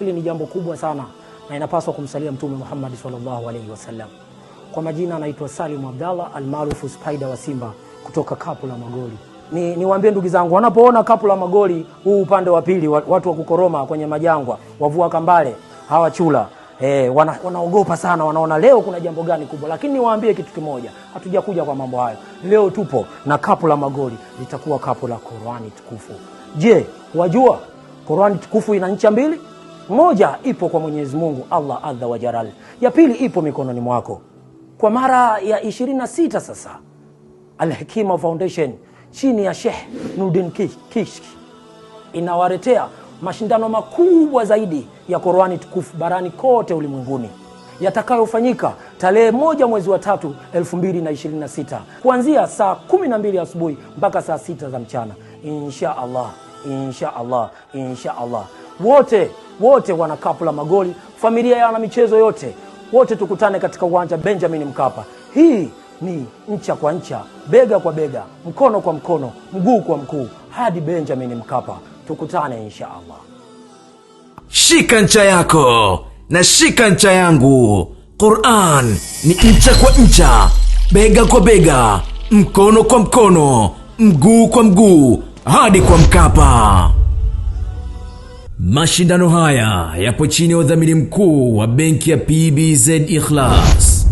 Hili ni jambo kubwa sana na inapaswa kumsalia Mtume Muhammad sallallahu alaihi wasallam. Kwa majina anaitwa Salim Abdallah almaarufu Spider wa Simba kutoka Kapu la Magoli. Niwaambie ndugu zangu, wanapoona Kapu la Magoli huu upande wa pili, watu wa kukoroma kwenye majangwa, wavua kambale, hawa chula, wanaogopa sana, wanaona leo kuna jambo gani kubwa. Lakini niwaambie kitu kimoja, hatujakuja kwa mambo hayo. Leo tupo na Kapu la Magoli, litakuwa kapu la Qur'ani tukufu. Je, wajua Qur'ani tukufu ina ncha mbili? Moja ipo kwa Mwenyezi Mungu Allah Azza wa Jalla. Ya pili ipo mikononi mwako. Kwa mara ya 26 sasa, Al-Hikima Foundation chini ya Sheikh Nuruddin Kishki inawaletea mashindano makubwa zaidi ya Qur'ani tukufu barani kote ulimwenguni, yatakayofanyika tarehe 1 mwezi wa 3 2026 kuanzia saa 12 asubuhi mpaka saa 6 za mchana. Insha Allah, insha Allah, insha Allah. Wote wana Kapu la Magoli, familia ya wana michezo yote, wote tukutane katika uwanja Benjamin Mkapa. Hii ni ncha kwa ncha, bega kwa bega, mkono kwa mkono, mguu kwa mguu, hadi Benjamin Mkapa. Tukutane insha Allah. Shika ncha yako na shika ncha yangu. Qur'an ni ncha kwa ncha, bega kwa bega, mkono kwa mkono, mguu kwa mguu, hadi kwa Mkapa. Mashindano haya yapo chini ya udhamini mkuu wa benki ya PBZ Ikhlas.